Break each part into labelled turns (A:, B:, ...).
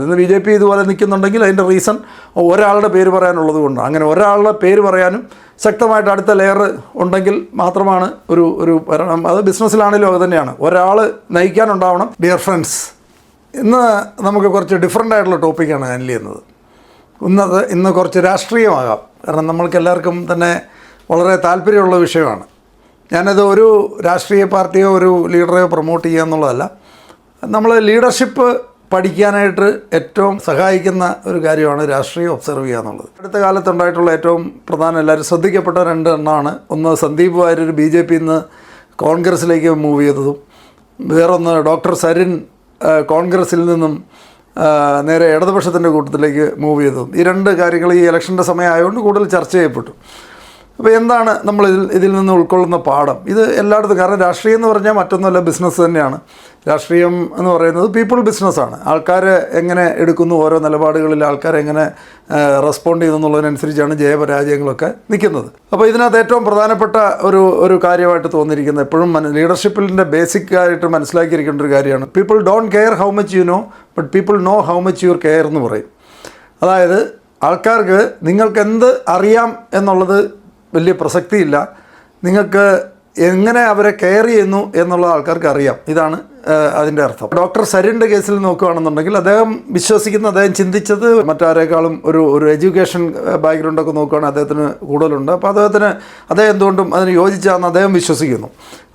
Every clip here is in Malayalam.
A: ഇന്ന് BJP ഇതുപോലെ നിൽക്കുന്നുണ്ടെങ്കിൽ അതിൻ്റെ റീസൺ ഒരാളുടെ പേര് പറയാനുള്ളത് കൊണ്ടാണ്. അങ്ങനെ ഒരാളുടെ പേര് പറയാനും ശക്തമായിട്ട് അടുത്ത ലെയർ ഉണ്ടെങ്കിൽ മാത്രമാണ് ഒരു ഭരണം. അത് ബിസിനസ്സിലാണെങ്കിലും അത് തന്നെയാണ്, ഒരാൾ നയിക്കാനുണ്ടാവണം. ഡിയർ ഫ്രണ്ട്സ്, ഇന്ന് നമുക്ക് കുറച്ച് ഡിഫറൻ്റ് ആയിട്ടുള്ള ടോപ്പിക്കാണ് ഹാൻഡിൽ ചെയ്യുന്നത്. ഇന്ന് കുറച്ച് രാഷ്ട്രീയമാകാം, കാരണം നമ്മൾക്ക് എല്ലാവർക്കും തന്നെ വളരെ താല്പര്യമുള്ള വിഷയമാണ്. ഞാനത് ഒരു രാഷ്ട്രീയ പാർട്ടിയോ ഒരു ലീഡറെയോ പ്രൊമോട്ട് ചെയ്യുക എന്നുള്ളതല്ല. നമ്മൾ ലീഡർഷിപ്പ് പഠിക്കാനായിട്ട് ഏറ്റവും സഹായിക്കുന്ന ഒരു കാര്യമാണ് രാഷ്ട്രീയം ഒബ്സർവ് ചെയ്യുക എന്നുള്ളത്. അടുത്ത കാലത്തുണ്ടായിട്ടുള്ള ഏറ്റവും പ്രധാനം, എല്ലാവരും ശ്രദ്ധിക്കപ്പെട്ട 2 എണ്ണമാണ്. ഒന്ന് സന്ദീപ് വാര്യർ BJP നിന്ന് കോൺഗ്രസ്സിലേക്ക് മൂവ് ചെയ്തതും, വേറൊന്ന് ഡോക്ടർ സരിൻ കോൺഗ്രസ്സിൽ നിന്നും നേരെ ഇടതുപക്ഷത്തിൻ്റെ കൂട്ടത്തിലേക്ക് മൂവ് ചെയ്തതും. ഈ 2 കാര്യങ്ങൾ ഈ ഇലക്ഷൻ്റെ സമയമായതുകൊണ്ട് കൂടുതൽ ചർച്ച ചെയ്യപ്പെട്ടു. അപ്പോൾ എന്താണ് നമ്മൾ ഇതിൽ നിന്ന് ഉൾക്കൊള്ളുന്ന പാഠം? ഇത് എല്ലായിടത്തും, കാരണം രാഷ്ട്രീയം എന്ന് പറഞ്ഞാൽ മറ്റൊന്നുമല്ല, ബിസിനസ് തന്നെയാണ്. രാഷ്ട്രീയം എന്ന് പറയുന്നത് പീപ്പിൾ ബിസിനസ്സാണ്. ആൾക്കാർ എങ്ങനെ എടുക്കുന്നു, ഓരോ നിലപാടുകളിൽ ആൾക്കാർ എങ്ങനെ റെസ്പോണ്ട് ചെയ്യുന്നതിനനുസരിച്ചാണ് ജയപരാജയങ്ങളൊക്കെ നിൽക്കുന്നത്. അപ്പോൾ ഇതിനകത്ത് ഏറ്റവും പ്രധാനപ്പെട്ട ഒരു കാര്യമായിട്ട് തോന്നിയിരിക്കുന്നത്, എപ്പോഴും ലീഡർഷിപ്പിൻ്റെ ബേസിക് ആയിട്ട് മനസ്സിലാക്കിയിരിക്കേണ്ട ഒരു കാര്യമാണ്, people don't care how much you know, but people know how much your care എന്ന് പറയും. അതായത് ആൾക്കാർക്ക് നിങ്ങൾക്ക് എന്ത് അറിയാം എന്നുള്ളത് വലിയ പ്രസക്തിയില്ല, നിങ്ങൾക്ക് എങ്ങനെ അവരെ കെയർ ചെയ്യുന്നു എന്നുള്ള ആൾക്കാർക്ക് അറിയാം. ഇതാണ് അതിൻ്റെ അർത്ഥം. ഡോക്ടർ സരിൻ്റെ കേസിൽ നോക്കുകയാണെന്നുണ്ടെങ്കിൽ അദ്ദേഹം വിശ്വസിക്കുന്ന, അദ്ദേഹം ചിന്തിച്ചത് മറ്റാരേക്കാളും ഒരു എഡ്യൂക്കേഷൻ ബാക്ക്ഗ്രൗണ്ടൊക്കെ നോക്കുകയാണെങ്കിൽ അദ്ദേഹത്തിന് കൂടുതലുണ്ട്. അപ്പോൾ അദ്ദേഹം എന്തുകൊണ്ടും അതിന് യോജിച്ചാണെന്ന് അദ്ദേഹം വിശ്വസിക്കുന്നു.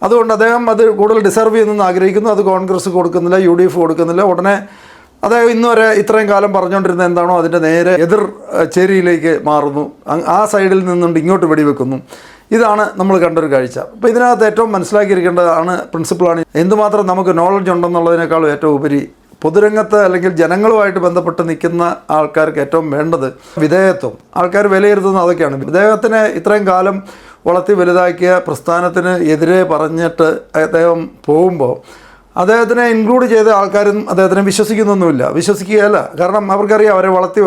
A: അതുകൊണ്ട് അദ്ദേഹം അത് കൂടുതൽ ഡിസർവ് ചെയ്യുന്നെന്ന് ആഗ്രഹിക്കുന്നു. അത് കോൺഗ്രസ് കൊടുക്കുന്നില്ല, UDF കൊടുക്കുന്നില്ല. ഉടനെ അദ്ദേഹം ഇന്നുവരെ ഇത്രയും കാലം പറഞ്ഞുകൊണ്ടിരുന്ന എന്താണോ അതിൻ്റെ നേരെ എതിർ ചേരിയിലേക്ക് മാറുന്നു. ആ സൈഡിൽ നിന്നുകൊണ്ട് ഇങ്ങോട്ട് വെടിവെക്കുന്നു. ഇതാണ് നമ്മൾ കണ്ടൊരു കാഴ്ച. അപ്പോൾ ഇതിനകത്ത് ഏറ്റവും മനസ്സിലാക്കിയിരിക്കേണ്ടതാണ് പ്രിൻസിപ്പിളാണ്, എന്തുമാത്രം നമുക്ക് നോളജ് ഉണ്ടെന്നുള്ളതിനേക്കാളും ഏറ്റവും ഉപരി പൊതുരംഗത്ത് അല്ലെങ്കിൽ ജനങ്ങളുമായിട്ട് ബന്ധപ്പെട്ട് നിൽക്കുന്ന ആൾക്കാർക്ക് ഏറ്റവും വേണ്ടത് വിധേയത്വം. ആൾക്കാർ വിലയിരുത്തുന്നത് അതൊക്കെയാണ്. വിധേയത്തിനെ ഇത്രയും കാലം വളർത്തി വലുതാക്കിയ പ്രസ്ഥാനത്തിന് എതിരെ പറഞ്ഞിട്ട് അദ്ദേഹം പോകുമ്പോൾ അദ്ദേഹത്തിനെ ഇൻക്ലൂഡ് ചെയ്ത ആൾക്കാരും അദ്ദേഹത്തിനെ വിശ്വസിക്കുന്നൊന്നുമില്ല, വിശ്വസിക്കുകയല്ല. കാരണം അവർക്കറിയാം,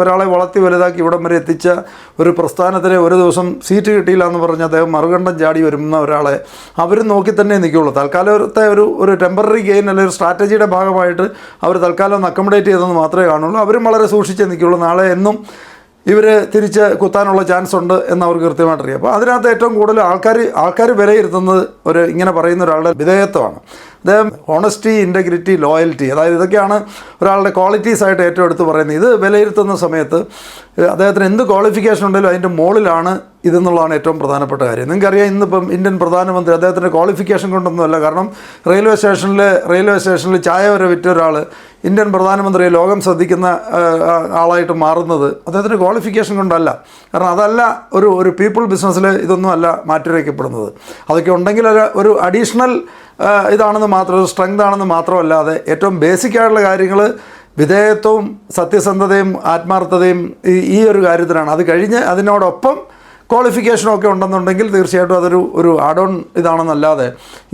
A: ഒരാളെ വളർത്തി വലുതാക്കി ഇവിടം വരെ എത്തിച്ച ഒരു പ്രസ്ഥാനത്തിന് ഒരു ദിവസം സീറ്റ് കിട്ടിയില്ല എന്ന് പറഞ്ഞ് അദ്ദേഹം മറുകണ്ഠം ചാടി വരുന്ന ഒരാളെ അവരും നോക്കി തന്നെ നിൽക്കുകയുള്ളൂ. തൽക്കാലത്തെ ഒരു ടെമ്പററി ഗെയിൻ അല്ലെങ്കിൽ ഒരു സ്ട്രാറ്റജിയുടെ ഭാഗമായിട്ട് അവർ തൽക്കാലം ഒന്ന് അക്കോമഡേറ്റ് ചെയ്തെന്ന് മാത്രമേ കാണുള്ളൂ. അവരും വളരെ സൂക്ഷിച്ചേ നിൽക്കുകയുള്ളൂ. നാളെ എന്നും ഇവർ തിരിച്ച് കുത്താനുള്ള ചാൻസ് ഉണ്ട് എന്നവർക്ക് കൃത്യമായിട്ടറിയാം. അപ്പോൾ അതിനകത്ത് ഏറ്റവും കൂടുതൽ ആൾക്കാർ വിലയിരുത്തുന്നത് ഇങ്ങനെ പറയുന്ന ഒരാളുടെ വിധേയത്വമാണ്. അദ്ദേഹം ഹോണസ്റ്റി, ഇൻറ്റഗ്രിറ്റി, ലോയൽറ്റി, അതായത് ഇതൊക്കെയാണ് ഒരാളുടെ ക്വാളിറ്റീസ് ആയിട്ട് ഏറ്റവും എടുത്ത് പറയുന്നത്. ഇത് വിലയിരുത്തുന്ന സമയത്ത് അദ്ദേഹത്തിന് എന്ത് ക്വാളിഫിക്കേഷൻ ഉണ്ടെങ്കിലും അതിൻ്റെ മുകളിലാണ് ഇതെന്നുള്ളതാണ് ഏറ്റവും പ്രധാനപ്പെട്ട കാര്യം. നിങ്ങൾക്കറിയാം, ഇന്നിപ്പം ഇന്ത്യൻ പ്രധാനമന്ത്രി അദ്ദേഹത്തിൻ്റെ ക്വാളിഫിക്കേഷൻ കൊണ്ടൊന്നുമല്ല. കാരണം റെയിൽവേ സ്റ്റേഷനിൽ ചായ വരെ വിറ്റ ഒരാൾ ഇന്ത്യൻ പ്രധാനമന്ത്രിയെ ലോകം ശ്രദ്ധിക്കുന്ന ആളായിട്ട് മാറുന്നത് അദ്ദേഹത്തിൻ്റെ ക്വാളിഫിക്കേഷൻ കൊണ്ടല്ല. കാരണം അതല്ല ഒരു പീപ്പിൾ ബിസിനസ്സിൽ ഇതൊന്നും അല്ല മാറ്റിവയ്ക്കപ്പെടുന്നത്. അതൊക്കെ ഉണ്ടെങ്കിൽ ഒരു അഡീഷണൽ ഇതാണെന്ന് മാത്രം, ഒരു സ്ട്രെങ്ത് ആണെന്ന് മാത്രമല്ലാതെ ഏറ്റവും ബേസിക് ആയിട്ടുള്ള കാര്യങ്ങൾ വിധേയത്വവും സത്യസന്ധതയും ആത്മാർത്ഥതയും ഈ ഒരു കാര്യത്തിനാണ്. അത് കഴിഞ്ഞ് അതിനോടൊപ്പം ക്വാളിഫിക്കേഷനൊക്കെ ഉണ്ടെന്നുണ്ടെങ്കിൽ തീർച്ചയായിട്ടും അതൊരു ആഡ് ഓൺ ഇതാണെന്നല്ലാതെ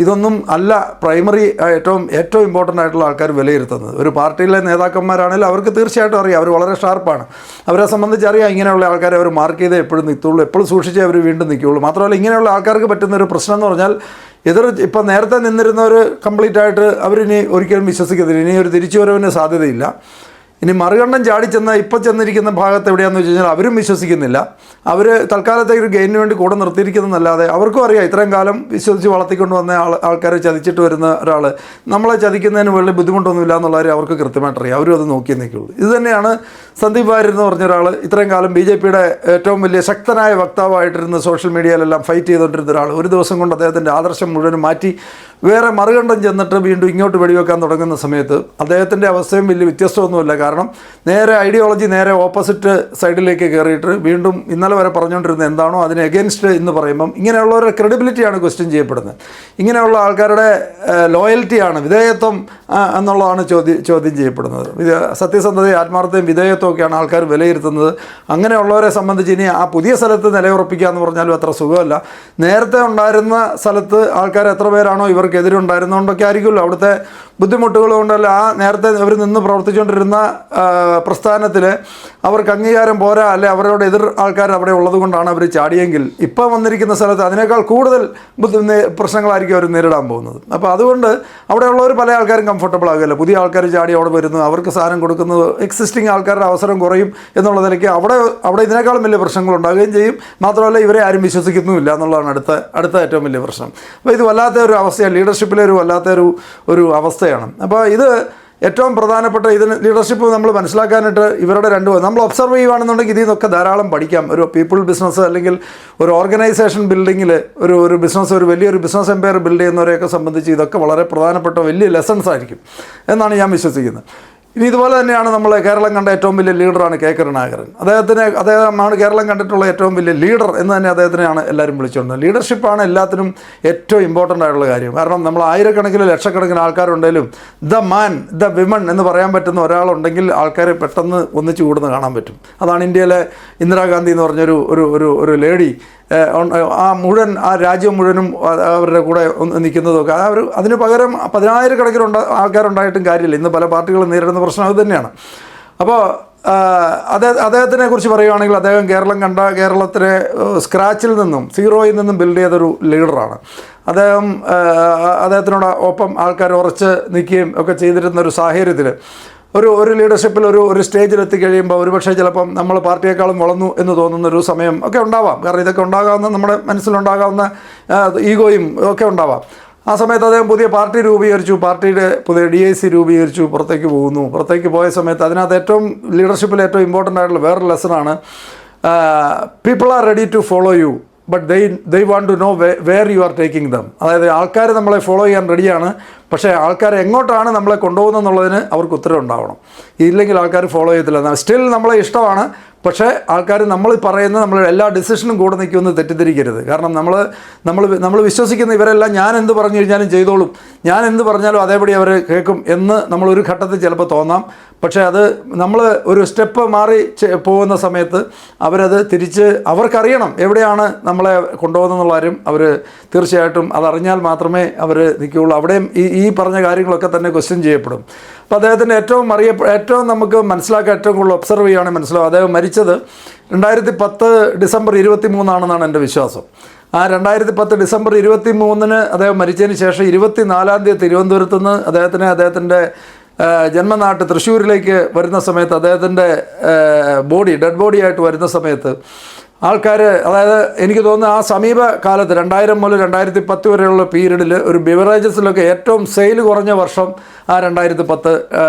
A: ഇതൊന്നും അല്ല പ്രൈമറി ഏറ്റവും ഇമ്പോർട്ടൻ്റ് ആയിട്ടുള്ള ആൾക്കാർ വിലയിരുത്തുന്നത്. ഒരു പാർട്ടിയിലെ നേതാക്കന്മാരാണെങ്കിലും അവർക്ക് തീർച്ചയായിട്ടും അറിയാം, അവർ വളരെ ഷാർപ്പാണ്. അവരെ സംബന്ധിച്ചറിയാം, ഇങ്ങനെയുള്ള ആൾക്കാരെ അവർ മാർക്ക് ചെയ്തേ എപ്പോഴും നിൽക്കുള്ളൂ, എപ്പോഴും സൂക്ഷിച്ചേ അവർ വീണ്ടും നിൽക്കുകയുള്ളൂ. മാത്രമല്ല, ഇങ്ങനെയുള്ള ആൾക്കാർക്ക് പറ്റുന്നൊരു പ്രശ്നം എന്ന് പറഞ്ഞാൽ ഇപ്പം നേരത്തെ നിന്നിരുന്നവർ കംപ്ലീറ്റ് ആയിട്ട് അവരിനി ഒരിക്കലും വിശ്വസിക്കത്തില്ല. ഇനി ഒരു തിരിച്ചുവരവിന് സാധ്യതയില്ല. ഇനി മറുകണ്ഠം ചാടിച്ചെന്ന ഇപ്പം ചെന്നിരിക്കുന്ന ഭാഗത്ത് എവിടെയാണെന്ന് വെച്ച് കഴിഞ്ഞാൽ അവരും വിശ്വസിക്കുന്നില്ല. അവർ തൽക്കാലത്തേക്ക് ഒരു ഗെയിനിന് വേണ്ടി കൂടെ നിർത്തിയിരിക്കുന്നതല്ലാതെ അവർക്കും അറിയാം, ഇത്രയും കാലം വിശ്വസിച്ച് വളർത്തിക്കൊണ്ട് വന്ന ആൾക്കാരെ ചതിച്ചിട്ട് വരുന്ന ഒരാൾ നമ്മളെ ചതിക്കുന്നതിന് വലിയ ബുദ്ധിമുട്ടൊന്നുമില്ല എന്നുള്ള കാര്യം അവർക്ക് കൃത്യമായിട്ടറിയാം. അവരും അത് നോക്കി നിൽക്കുള്ളൂ. ഇത് തന്നെയാണ് സന്ദീപ് വാര്യർ എന്ന് പറഞ്ഞ ഒരാൾ, ഇത്രയും കാലം BJPയുടെ ഏറ്റവും വലിയ ശക്തനായ വക്താവായിട്ടിരുന്ന സോഷ്യൽ മീഡിയയിലെല്ലാം ഫൈറ്റ് ചെയ്തുകൊണ്ടിരുന്ന ഒരാൾ. ഒരു ദിവസം കൊണ്ട് അദ്ദേഹത്തിൻ്റെ ആദർശം മുഴുവനും മാറ്റി വേറെ മറുകണ്ഠം ചെന്നിട്ട് വീണ്ടും ഇങ്ങോട്ട് വെടിവെക്കാൻ തുടങ്ങുന്ന സമയത്ത് അദ്ദേഹത്തിൻ്റെ അവസ്ഥയും വലിയ വ്യത്യസ്തമൊന്നുമില്ല. കാരണം നേരെ ഐഡിയോളജി നേരെ ഓപ്പോസിറ്റ് സൈഡിലേക്ക് കയറിയിട്ട് വീണ്ടും ഇന്നലെ വരെ പറഞ്ഞുകൊണ്ടിരുന്നത് എന്താണോ അതിന് എഗെയിൻസ്റ്റ് എന്ന് പറയുമ്പം ഇങ്ങനെയുള്ളവരുടെ ക്രെഡിബിലിറ്റിയാണ് ക്വസ്റ്റ്യൻ ചെയ്യപ്പെടുന്നത്. ഇങ്ങനെയുള്ള ആൾക്കാരുടെ ലോയൽറ്റിയാണ്, വിധേയത്വം എന്നുള്ളതാണ് ചോദ്യം ചെയ്യപ്പെടുന്നത്. സത്യസന്ധതയും ആത്മാർത്ഥതയും വിധേയത്വമൊക്കെയാണ് ആൾക്കാർ വിലയിരുത്തുന്നത്. അങ്ങനെയുള്ളവരെ സംബന്ധിച്ച് ഇനി ആ പുതിയ സ്ഥലത്ത് നിലയുറപ്പിക്കുക എന്ന് പറഞ്ഞാലും അത്ര സുഖമല്ല. നേരത്തെ ഉണ്ടായിരുന്ന സ്ഥലത്ത് ആൾക്കാർ എത്ര പേരാണോ ഇവർക്കെതിരുണ്ടായിരുന്നതുകൊണ്ടൊക്കെ ആയിരിക്കുമല്ലോ അവിടുത്തെ ബുദ്ധിമുട്ടുകൾ കൊണ്ടല്ല ആ നേരത്തെ അവർ നിന്ന് പ്രവർത്തിച്ചുകൊണ്ടിരുന്ന പ്രസ്ഥാനത്തിൽ അവർക്ക് അംഗീകാരം പോരാ, അല്ലെ അവരോട് എതിർ ആൾക്കാർ അവിടെ ഉള്ളത് കൊണ്ടാണ് അവർ ചാടിയെങ്കിൽ ഇപ്പം വന്നിരിക്കുന്ന സ്ഥലത്ത് അതിനേക്കാൾ കൂടുതൽ പ്രശ്നങ്ങളായിരിക്കും അവർ നേരിടാൻ പോകുന്നത്. അപ്പോൾ അതുകൊണ്ട് അവിടെയുള്ളവർ പല ആൾക്കാരും കംഫർട്ടബിൾ ആകുകയല്ല. പുതിയ ആൾക്കാർ ചാടി അവിടെ വരുന്നു, അവർക്ക് സാധനം കൊടുക്കുന്നത് എക്സിസ്റ്റിംഗ് ആൾക്കാരുടെ അവസരം കുറയും എന്നുള്ള നിലയ്ക്ക് അവിടെ ഇതിനേക്കാളും വലിയ പ്രശ്നങ്ങൾ ഉണ്ടാകുകയും ചെയ്യും. മാത്രമല്ല ഇവരെ ആരും വിശ്വസിക്കുന്നുമില്ല എന്നുള്ളതാണ് അടുത്ത ഏറ്റവും വലിയ പ്രശ്നം. അപ്പോൾ ഇത് വല്ലാത്ത ഒരു അവസ്ഥയാണ്, ലീഡർഷിപ്പിലെ ഒരു വല്ലാത്തൊരു അവസ്ഥയാണ്. അപ്പോൾ ഇത് ഏറ്റവും പ്രധാനപ്പെട്ട ഇതിന് ലീഡർഷിപ്പ് നമ്മൾ മനസ്സിലാക്കാനായിട്ട് ഇവരുടെ നമ്മൾ ഒബ്സർവ് ചെയ്യുകയാണെന്നുണ്ടെങ്കിൽ ഇതിൽ നിന്നൊക്കെ ധാരാളം പഠിക്കാം. ഒരു പീപ്പിൾ ബിസിനസ് അല്ലെങ്കിൽ ഒരു ഓർഗനൈസേഷൻ ബിൽഡിങ്ങിൽ ഒരു ബിസിനസ് ഒരു വലിയൊരു ബിസിനസ് എംപയർ ബിൽഡ് ചെയ്യുന്നവരെയൊക്കെ സംബന്ധിച്ച് ഇതൊക്കെ വളരെ പ്രധാനപ്പെട്ട വലിയ ലെസൺസ് ആയിരിക്കും എന്നാണ് ഞാൻ വിശ്വസിക്കുന്നത്. ഇനി ഇതുപോലെ തന്നെയാണ് നമ്മൾ കേരളം കണ്ട ഏറ്റവും വലിയ ലീഡറാണ് കെ കരുണാകരൻ. അദ്ദേഹമാണ് കേരളം കണ്ടിട്ടുള്ള ഏറ്റവും വലിയ ലീഡർ എന്ന് തന്നെ അദ്ദേഹത്തിനെയാണ് എല്ലാവരും വിളിച്ചുകൊണ്ടത്. ലീഡർഷിപ്പാണ് എല്ലാത്തിനും ഏറ്റവും ഇമ്പോർട്ടൻ്റ് ആയിട്ടുള്ള കാര്യം. കാരണം നമ്മൾ ആയിരക്കണക്കിന് ലക്ഷക്കണക്കിന് ആൾക്കാരുണ്ടെങ്കിലും ദ മാൻ ദ വിമൺ എന്ന് പറയാൻ പറ്റുന്ന ഒരാളുണ്ടെങ്കിൽ ആൾക്കാരെ പെട്ടെന്ന് ഒന്നിച്ചു കൂടുന്ന കാണാൻ പറ്റും. അതാണ് ഇന്ത്യയിലെ ഇന്ദിരാഗാന്ധി എന്ന് പറഞ്ഞൊരു ഒരു ലേഡി ആ രാജ്യം മുഴുവനും അവരുടെ കൂടെ നിൽക്കുന്നതൊക്കെ അതിന് പകരം 10,000-കണക്കിന് ആൾക്കാരുണ്ടായിട്ടും കാര്യമില്ല. ഇന്ന് പല പാർട്ടികളും നേരിടുന്ന പ്രശ്നം അത് തന്നെയാണ്. അപ്പോൾ അദ്ദേഹത്തിനെ കുറിച്ച് പറയുകയാണെങ്കിൽ അദ്ദേഹം കേരളത്തിലെ സ്ക്രാച്ചിൽ നിന്നും സീറോയിൽ നിന്നും ബിൽഡ് ചെയ്തൊരു ലീഡറാണ്. അദ്ദേഹത്തിനോട് ഒപ്പം ആൾക്കാർ ഉറച്ച് നിൽക്കുകയും ഒക്കെ ചെയ്തിരുന്ന ഒരു സാഹചര്യത്തിൽ ഒരു ലീഡർഷിപ്പിൽ ഒരു സ്റ്റേജിലെത്തി കഴിയുമ്പോൾ ഒരുപക്ഷെ ചിലപ്പം നമ്മൾ പാർട്ടിയേക്കാളും വളർന്നു എന്ന് തോന്നുന്നൊരു സമയം ഒക്കെ ഉണ്ടാവാം. കാരണം ഇതൊക്കെ ഉണ്ടാകാവുന്ന നമ്മുടെ മനസ്സിലുണ്ടാകാവുന്ന ഈഗോയും ഒക്കെ ഉണ്ടാവാം. ആ സമയത്ത് അദ്ദേഹം പുതിയ പാർട്ടി രൂപീകരിച്ചു, പാർട്ടിയുടെ പുതിയ DIC രൂപീകരിച്ചു, പുറത്തേക്ക് പോയ സമയത്ത് അതിനകത്ത് ഏറ്റവും ലീഡർഷിപ്പിൽ ഏറ്റവും ഇമ്പോർട്ടൻ്റ് ആയിട്ടുള്ള വേറൊരു ലെസണാണ് people are ready to follow you but they want to know where you are taking them. അതായത് ആൾക്കാർ നമ്മളെ ഫോളോ ചെയ്യാൻ റെഡിയാണ്, പക്ഷേ ആൾക്കാർ എങ്ങോട്ടാണ് നമ്മളെ കൊണ്ടുപോകുന്നതെന്നുള്ളതിന് അവർക്ക് ഉത്തരം ഉണ്ടാവണം. ഇല്ലെങ്കിൽ ആൾക്കാർ ഫോളോ ചെയ്യത്തില്ല. സ്റ്റിൽ നമ്മളെ ഇഷ്ടമാണ്, പക്ഷേ ആൾക്കാർ നമ്മൾ പറയുന്ന നമ്മളുടെ എല്ലാ ഡിസിഷനും കൂടെ നിൽക്കുമെന്ന് തെറ്റിദ്ധരിക്കരുത്. കാരണം നമ്മൾ വിശ്വസിക്കുന്ന ഇവരെല്ലാം ഞാൻ എന്ത് പറഞ്ഞു കഴിഞ്ഞാലും ചെയ്തോളും, ഞാൻ എന്ത് പറഞ്ഞാലും അതേപടി അവർ കേൾക്കും എന്ന് നമ്മളൊരു ഘട്ടത്തിൽ ചിലപ്പോൾ തോന്നാം. പക്ഷേ അത് നമ്മൾ ഒരു സ്റ്റെപ്പ് മാറി പോകുന്ന സമയത്ത് അവരത് തിരിച്ച് അവർക്കറിയണം എവിടെയാണ് നമ്മളെ കൊണ്ടുപോകുന്നുള്ള കാര്യം. അവർ തീർച്ചയായിട്ടും അതറിഞ്ഞാൽ മാത്രമേ അവർ നിൽക്കുകയുള്ളൂ. അവിടെയും ഈ പറഞ്ഞ കാര്യങ്ങളൊക്കെ തന്നെ ക്വസ്റ്റ്യൻ ചെയ്യപ്പെടും. അപ്പോൾ അദ്ദേഹത്തിൻ്റെ ഏറ്റവും നമുക്ക് മനസ്സിലാക്കാൻ ഏറ്റവും കൂടുതൽ ഒബ്സർവ് ചെയ്യുകയാണെങ്കിൽ മനസ്സിലാവും. അദ്ദേഹം മരിച്ചത് 2010 ഡിസംബർ 23 എൻ്റെ വിശ്വാസം. ആ 2010 ഡിസംബർ 23 അദ്ദേഹം മരിച്ചതിന് ശേഷം 24 തീയതി തിരുവനന്തപുരത്ത് നിന്ന് അദ്ദേഹത്തിൻ്റെ ജന്മനാട്ട് തൃശ്ശൂരിലേക്ക് വരുന്ന സമയത്ത് അദ്ദേഹത്തിൻ്റെ ഡെഡ് ബോഡിയായിട്ട് വരുന്ന സമയത്ത് ആൾക്കാർ, അതായത് എനിക്ക് തോന്നുന്നു ആ സമീപകാലത്ത് 2000 മുതൽ 2010 വരെയുള്ള പീരീഡിൽ ഒരു ബിവറേജസിലൊക്കെ ഏറ്റവും സെയിൽ കുറഞ്ഞ വർഷം ആ 2010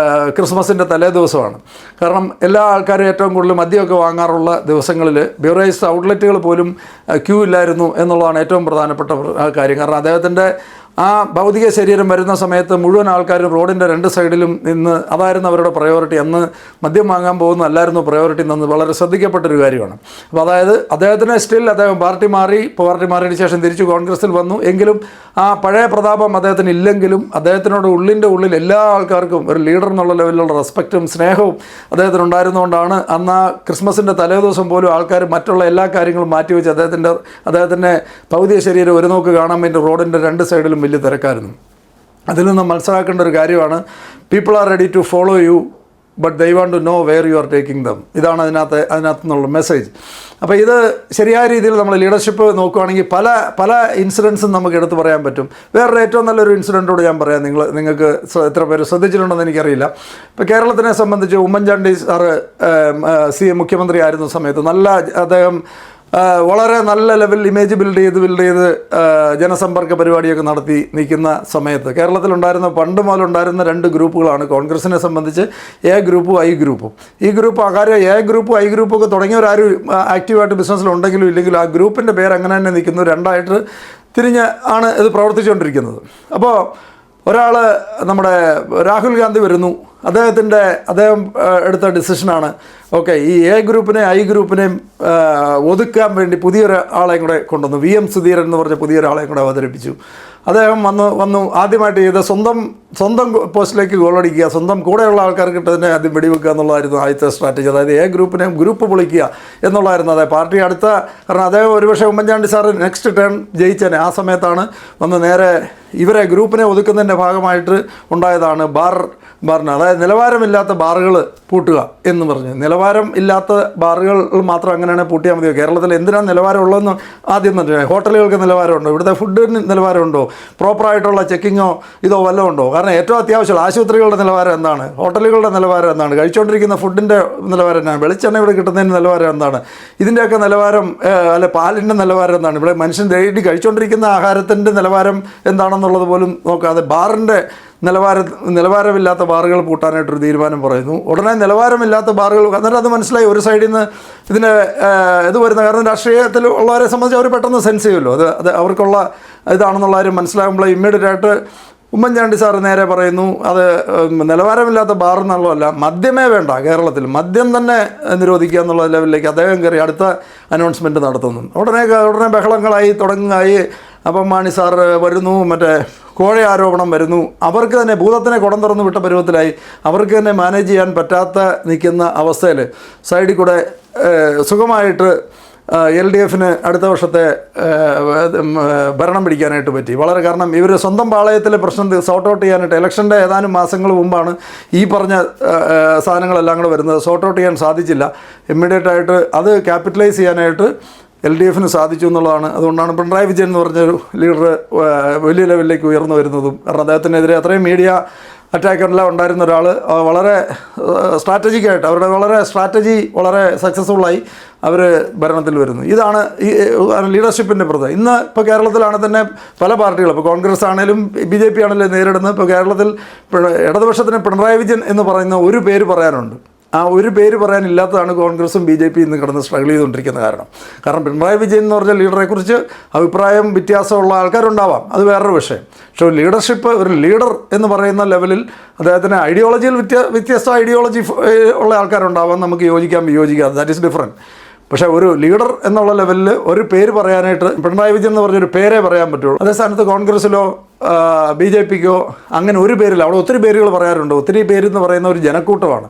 A: ക്രിസ്മസിൻ്റെ തലേ ദിവസമാണ്. കാരണം എല്ലാ ആൾക്കാരും ഏറ്റവും കൂടുതൽ മദ്യമൊക്കെ വാങ്ങാറുള്ള ദിവസങ്ങളിൽ ബിവറേജസ് ഔട്ട്ലെറ്റുകൾ പോലും ക്യൂ ഇല്ലായിരുന്നു എന്നുള്ളതാണ് ഏറ്റവും പ്രധാനപ്പെട്ട കാര്യം. കാരണം അദ്ദേഹത്തിൻ്റെ ആ ഭൗതിക ശരീരം വരുന്ന സമയത്ത് മുഴുവൻ ആൾക്കാരും റോഡിൻ്റെ 2 സൈഡിലും നിന്ന് അതായിരുന്നു അവരുടെ പ്രയോറിറ്റി. അന്ന് മദ്യം വാങ്ങാൻ പോകുന്നതല്ലായിരുന്നു പ്രയോറിറ്റി എന്നത് വളരെ ശ്രദ്ധിക്കപ്പെട്ടൊരു കാര്യമാണ്. അപ്പോൾ അതായത് അദ്ദേഹത്തിന് അദ്ദേഹം പാർട്ടി മാറിയതിന് ശേഷം തിരിച്ചു കോൺഗ്രസ്സിൽ വന്നു. എങ്കിലും ആ പഴയ പ്രതാപം അദ്ദേഹത്തിന് ഇല്ലെങ്കിലും അദ്ദേഹത്തിനോട് ഉള്ളിൽ എല്ലാ ആൾക്കാർക്കും ഒരു ലീഡർ എന്നുള്ള ലെവലിലുള്ള റെസ്പെക്റ്റും സ്നേഹവും അദ്ദേഹത്തിനുണ്ടായിരുന്നുകൊണ്ടാണ് അന്ന് ആ ക്രിസ്മസിൻ്റെ തലേദിവസം പോലും ആൾക്കാർ മറ്റുള്ള എല്ലാ കാര്യങ്ങളും മാറ്റിവെച്ച് അദ്ദേഹത്തിൻ്റെ ഭൗതിക ശരീരം ഒരു നോക്ക് കാണാൻ വേണ്ടി റോഡിൻ്റെ 2 സൈഡിലും വലിയ തിരക്കായിരുന്നു. അതിൽ നിന്ന് മനസ്സിലാക്കേണ്ട ഒരു കാര്യമാണ് people are ready to follow you but they want to know where you are taking them. ഇതാണ് അതിനകത്ത് നിന്നുള്ള മെസ്സേജ്. അപ്പോൾ ഇത് ശരിയായ രീതിയിൽ നമ്മൾ ലീഡർഷിപ്പ് നോക്കുകയാണെങ്കിൽ പല ഇൻസിഡൻസും നമുക്ക് എടുത്തു പറയാൻ പറ്റും. വേറൊരു ഏറ്റവും നല്ലൊരു ഇൻസിഡൻറ്റോട് ഞാൻ പറയാം. നിങ്ങൾക്ക് എത്ര പേര് ശ്രദ്ധിച്ചിട്ടുണ്ടെന്ന് എനിക്കറിയില്ല. ഇപ്പോൾ കേരളത്തിനെ സംബന്ധിച്ച് ഉമ്മൻചാണ്ടി സാറ് മുഖ്യമന്ത്രി ആയിരുന്ന സമയത്ത് അദ്ദേഹം വളരെ നല്ല ലെവൽ ഇമേജ് ബിൽഡ് ചെയ്ത് ജനസമ്പർക്ക പരിപാടിയൊക്കെ നടത്തി നിൽക്കുന്ന സമയത്ത് കേരളത്തിലുണ്ടായിരുന്ന പണ്ട് മുതലുണ്ടായിരുന്ന 2 ഗ്രൂപ്പുകളാണ് കോൺഗ്രസിനെ സംബന്ധിച്ച്, എ ഗ്രൂപ്പും ഐ ഗ്രൂപ്പും. ഈ ഗ്രൂപ്പ് കാര്യം എ ഗ്രൂപ്പും ഐ ഗ്രൂപ്പും ഒക്കെ തുടങ്ങിയവരാരും ആക്റ്റീവായിട്ട് ബിസിനസ്സിലുണ്ടെങ്കിലും ഇല്ലെങ്കിലും ആ ഗ്രൂപ്പിൻ്റെ പേര് അങ്ങനെ തന്നെ നിൽക്കുന്നു. 2ആയിട്ട് തിരിഞ്ഞ് ആണ് ഇത് പ്രവർത്തിച്ചുകൊണ്ടിരിക്കുന്നത്. അപ്പോൾ ഒരാൾ നമ്മുടെ രാഹുൽ ഗാന്ധി വരുന്നു, അദ്ദേഹം എടുത്ത ഡിസിഷനാണ്. ഓക്കെ, ഈ എ ഗ്രൂപ്പിനെയും ഐ ഗ്രൂപ്പിനെയും ഒതുക്കാൻ വേണ്ടി പുതിയൊരു ആളെയും കൂടെ കൊണ്ടുവന്നു. VM സുധീരൻ എന്ന് പറഞ്ഞ പുതിയൊരാളെയും കൂടെ അവതരിപ്പിച്ചു. അദ്ദേഹം വന്നു ആദ്യമായിട്ട് ചെയ്ത സ്വന്തം പോസ്റ്റിലേക്ക് ഗോളടിക്കുക, സ്വന്തം കൂടെയുള്ള ആൾക്കാർക്ക് തന്നെ ആദ്യം വെടിവെക്കുക എന്നുള്ളതായിരുന്നു ആദ്യത്തെ സ്ട്രാറ്റജി. അതായത് എ ഗ്രൂപ്പിനെയും ഗ്രൂപ്പ് പൊളിക്കുക എന്നുള്ളതായിരുന്നു. അതായത് പാർട്ടി കാരണം അദ്ദേഹം ഒരുപക്ഷെ ഉമ്മൻചാണ്ടി സാറ് നെക്സ്റ്റ് ടേൺ ജയിച്ചേനെ. ആ സമയത്താണ് നേരെ ഇവരെ ഗ്രൂപ്പിനെ ഒതുക്കുന്നതിൻ്റെ ഭാഗമായിട്ട് ഉണ്ടായതാണ് ബാറിന്, അതായത് നിലവാരമില്ലാത്ത ബാറുകൾ പൂട്ടുക എന്ന് പറഞ്ഞു. നിലവാരം ഇല്ലാത്ത ബാറുകൾ മാത്രം അങ്ങനെയാണ് പൂട്ടിയാൽ മതിയോ? കേരളത്തിൽ എന്തിനാണ് നിലവാരമുള്ളതെന്ന് ആദ്യം തന്നെ. ഹോട്ടലുകൾക്ക് നിലവാരമുണ്ടോ? ഇവിടുത്തെ ഫുഡിന് നിലവാരമുണ്ടോ? പ്രോപ്പറായിട്ടുള്ള ചെക്കിങ്ങോ ഇതോ വല്ലതും ഉണ്ടോ? കാരണം ഏറ്റവും അത്യാവശ്യം ആശുപത്രികളുടെ നിലവാരം എന്താണ്? ഹോട്ടലുകളുടെ നിലവാരം എന്താണ്? കഴിച്ചുകൊണ്ടിരിക്കുന്ന ഫുഡിൻ്റെ നിലവാരം എന്താണ്? വെളിച്ചെണ്ണ ഇവിടെ കിട്ടുന്നതിൻ്റെ നിലവാരം എന്താണ്? ഇതിൻ്റെയൊക്കെ നിലവാരം, അല്ലെ പാലിൻ്റെ നിലവാരം എന്താണ്? ഇവിടെ മനുഷ്യൻ ഡെയിലി കഴിച്ചുകൊണ്ടിരിക്കുന്ന ആഹാരത്തിൻ്റെ നിലവാരം എന്താണെന്നുള്ളത് പോലും നോക്കാതെ ബാറിൻ്റെ നിലവാരമില്ലാത്ത ബാറുകൾ പൂട്ടാനായിട്ടൊരു തീരുമാനം പറയുന്നു. ഉടനെ നിലവാരമില്ലാത്ത ബാറുകൾ, എന്നിട്ട് അത് മനസ്സിലായി ഒരു സൈഡിൽ നിന്ന് ഇതിന് ഇത് വരുന്ന, കാരണം രാഷ്ട്രീയത്തിൽ ഉള്ളവരെ സംബന്ധിച്ച് അവർ പെട്ടെന്ന് സെൻസ് ചെയ്യുമല്ലോ, അത് അവർക്കുള്ള ഇതാണെന്നുള്ള കാര്യം മനസ്സിലാകുമ്പോൾ ഇമ്മീഡിയറ്റായിട്ട് ഉമ്മൻചാണ്ടി സാറ് നേരെ പറയുന്നു, അത് നിലവാരമില്ലാത്ത ബാർ എന്നുള്ളതല്ല, മദ്യമേ വേണ്ട, കേരളത്തിൽ മദ്യം തന്നെ നിരോധിക്കുക എന്നുള്ള ലെവലിലേക്ക് അദ്ദേഹം കയറി അടുത്ത അനൗൺസ്മെൻറ്റ് നടത്തുന്നു. ഉടനെ ബഹളങ്ങളായി തുടങ്ങായി. അപ്പം മാണി സാർ വരുന്നു, മറ്റേ കോഴ ആരോപണം വരുന്നു. അവർക്ക് തന്നെ ഭൂതത്തിനെ കുടം തുറന്ന് വിട്ട പരുവത്തിലായി. അവർക്ക് തന്നെ മാനേജ് ചെയ്യാൻ പറ്റാത്ത നിൽക്കുന്ന അവസ്ഥയിൽ സൈഡിൽ കൂടെ സുഖമായിട്ട് LDFന് അടുത്ത വർഷത്തെ ഭരണം പിടിക്കാനായിട്ട് പറ്റി. കാരണം ഇവർ സ്വന്തം പാളയത്തിലെ പ്രശ്നം സോർട്ട് ഔട്ട് ചെയ്യാനായിട്ട് ഇലക്ഷൻ്റെ ഏതാനും മാസങ്ങൾ മുമ്പാണ് ഈ പറഞ്ഞ സാധനങ്ങളെല്ലാം കൂടെ വരുന്നത്. സോർട്ട് ഔട്ട് ചെയ്യാൻ സാധിച്ചില്ല. ഇമ്മീഡിയറ്റായിട്ട് അത് ക്യാപിറ്റലൈസ് ചെയ്യാനായിട്ട് LDFന് സാധിച്ചു എന്നുള്ളതാണ്. അതുകൊണ്ടാണ് പിണറായി വിജയൻ എന്ന് പറഞ്ഞൊരു ലീഡർ വലിയ ലെവലിലേക്ക് ഉയർന്നു വരുന്നതും. കാരണം അദ്ദേഹത്തിനെതിരെ അത്രയും മീഡിയ അറ്റാക്കെല്ലാം ഉണ്ടായിരുന്ന ഒരാൾ വളരെ സ്ട്രാറ്റജിക്കായിട്ട് അവരുടെ സ്ട്രാറ്റജി വളരെ സക്സസ്ഫുള്ളായി അവർ ഭരണത്തിൽ വരുന്നു. ഇതാണ് ഈ ലീഡർഷിപ്പിൻ്റെ പ്രധാനം. ഇന്ന് ഇപ്പോൾ കേരളത്തിലാണ് തന്നെ പല പാർട്ടികളും, ഇപ്പോൾ കോൺഗ്രസ് ആണെങ്കിലും BJP ആണെങ്കിലും നേരിടുന്നത്. ഇപ്പോൾ കേരളത്തിൽ ഇടതുപക്ഷത്തിന് പിണറായി വിജയൻ എന്ന് പറയുന്ന ഒരു പേര് പറയാനുണ്ട്. ആ ഒരു പേര് പറയാനില്ലാത്തതാണ് കോൺഗ്രസും BJP ഇന്ന് കിടന്ന് സ്ട്രഗിൾ ചെയ്തുകൊണ്ടിരിക്കുന്ന കാരണം പിണറായി വിജയൻ എന്ന് പറഞ്ഞ ലീഡറെക്കുറിച്ച് അഭിപ്രായം വ്യത്യാസമുള്ള ആൾക്കാരുണ്ടാവാം, അത് വേറൊരു വിഷയം. പക്ഷേ ലീഡർഷിപ്പ്, ഒരു ലീഡർ എന്ന് പറയുന്ന ലെവലിൽ അദ്ദേഹത്തിന് ഐഡിയോളജിയിൽ വ്യത്യസ്ത ഐഡിയോളജി ഉള്ള ആൾക്കാരുണ്ടാവാം, നമുക്ക് വിയോജിക്കാം, ദാറ്റ് ഈസ് ഡിഫറൻറ്റ്. പക്ഷേ ഒരു ലീഡർ എന്നുള്ള ലെവലിൽ ഒരു പേര് പറയാനായിട്ട് പിണറായി വിജയൻ എന്ന് പറഞ്ഞൊരു പേരേ പറയാൻ പറ്റുള്ളൂ. അതേ സ്ഥാനത്ത് കോൺഗ്രസ്സിലോ BJPക്കോ അങ്ങനെ ഒരു പേരില്ല. അവിടെ ഒത്തിരി പേരുകൾ പറയാറുണ്ട്. ഒത്തിരി പേരെന്ന് പറയുന്ന ഒരു ജനക്കൂട്ടമാണ്.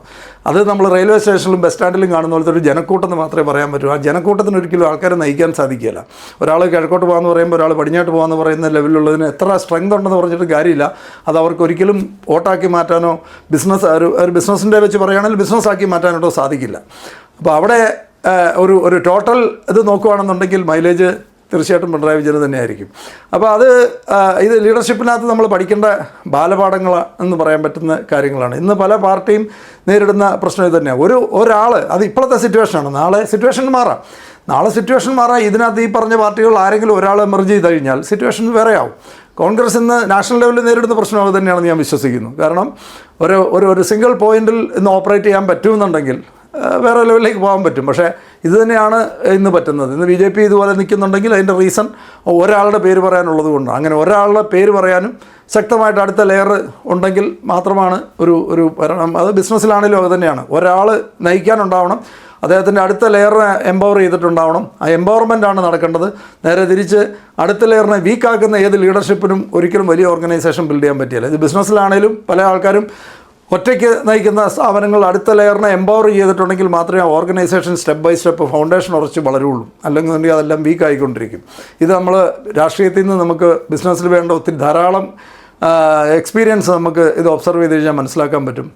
A: അത് നമ്മൾ റെയിൽവേ സ്റ്റേഷനിലും ബസ് സ്റ്റാൻഡിലും കാണുന്ന പോലത്തെ ഒരു ജനക്കൂട്ടം എന്ന് മാത്രമേ പറയാൻ പറ്റൂ. ആ ജനക്കൂട്ടത്തിന് ഒരിക്കലും ആൾക്കാരെ നയിക്കാൻ സാധിക്കില്ല. ഒരാൾ കിഴക്കോട്ട് പോകാമെന്ന് പറയുമ്പോൾ ഒരാൾ പടിഞ്ഞാട്ട് പോകാമെന്ന് പറയുന്ന ലെവലിലുള്ളതിന് എത്ര സ്ട്രെങ്ത് ഉണ്ടെന്ന് പറഞ്ഞിട്ട് കാര്യമില്ല. അത് അവർക്ക് ഒരിക്കലും വോട്ടാക്കി മാറ്റാനോ ഒരു ബിസിനസ്സിൻ്റെ വെച്ച് പറയുകയാണെങ്കിൽ ബിസിനസ്സാക്കി മാറ്റാനോ സാധിക്കില്ല. അപ്പോൾ അവിടെ ഒരു ടോട്ടൽ ഇത് നോക്കുകയാണെന്നുണ്ടെങ്കിൽ മൈലേജ് തീർച്ചയായിട്ടും പിണറായി വിജയൻ തന്നെയായിരിക്കും. അപ്പോൾ ഇത് ലീഡർഷിപ്പിനകത്ത് നമ്മൾ പഠിക്കേണ്ട ബാലപാഠങ്ങൾ എന്ന് പറയാൻ പറ്റുന്ന കാര്യങ്ങളാണ്. ഇന്ന് പല പാർട്ടിയും നേരിടുന്ന പ്രശ്നം ഇത് തന്നെയാണ്. ഒരാൾ, അത് ഇപ്പോഴത്തെ സിറ്റുവേഷനാണ്. നാളെ സിറ്റുവേഷൻ മാറാം. ഇതിനകത്ത് ഈ പറഞ്ഞ പാർട്ടികൾ ആരെങ്കിലും ഒരാൾ എമർജ് ചെയ്ത് കഴിഞ്ഞാൽ സിറ്റുവേഷൻ വേറെയാവും. കോൺഗ്രസ് ഇന്ന് നാഷണൽ ലെവലിൽ നേരിടുന്ന പ്രശ്നം അത് തന്നെയാണെന്ന് ഞാൻ വിശ്വസിക്കുന്നു. കാരണം ഒരു സിംഗിൾ പോയിന്റിൽ ഇന്ന് ഓപ്പറേറ്റ് ചെയ്യാൻ പറ്റുമെന്നുണ്ടെങ്കിൽ വേറെ ലെവലിലേക്ക് പോകാൻ പറ്റും. പക്ഷേ ഇത് തന്നെയാണ് ഇന്ന് പറ്റുന്നത്. ഇന്ന് BJP ഇതുപോലെ നിൽക്കുന്നുണ്ടെങ്കിൽ അതിൻ്റെ റീസൺ ഒരാളുടെ പേര് പറയാനുള്ളത് കൊണ്ടാണ്. അങ്ങനെ ഒരാളുടെ പേര് പറയാനും ശക്തമായിട്ട് അടുത്ത ലെയർ ഉണ്ടെങ്കിൽ മാത്രമാണ് ഒരു ഭരണം. അത് ബിസിനസ്സിലാണെങ്കിലും അത് തന്നെയാണ്. ഒരാൾ നയിക്കാനുണ്ടാവണം, അദ്ദേഹത്തിൻ്റെ അടുത്ത ലെയറിനെ എംപവർ ചെയ്തിട്ടുണ്ടാവണം. ആ എംപവർമെൻ്റാണ് നടക്കേണ്ടത്. നേരെ തിരിച്ച് അടുത്ത ലെയറിനെ വീക്കാക്കുന്ന ഏത് ലീഡർഷിപ്പിനും ഒരിക്കലും വലിയ ഓർഗനൈസേഷൻ ബിൽഡ് ചെയ്യാൻ പറ്റില്ല. ഇത് ബിസിനസ്സിലാണെങ്കിലും പല ആൾക്കാരും ഒറ്റയ്ക്ക് നയിക്കുന്ന സ്ഥാപനങ്ങൾ അടുത്ത ലെയറിനെ എംപവർ ചെയ്തിട്ടുണ്ടെങ്കിൽ മാത്രമേ ആ organization step by step foundation ഉറച്ച് വളരുള്ളൂ. അല്ലെങ്കിൽ അതെല്ലാം വീക്കായിക്കൊണ്ടിരിക്കും. ഇത് നമ്മൾ രാഷ്ട്രീയത്തിൽ നിന്ന് നമുക്ക് ബിസിനസ്സിൽ വേണ്ട ധാരാളം എക്സ്പീരിയൻസ് നമുക്ക് ഇത് ഒബ്സർവ് ചെയ്ത് കഴിഞ്ഞാൽ മനസ്സിലാക്കാൻ പറ്റും.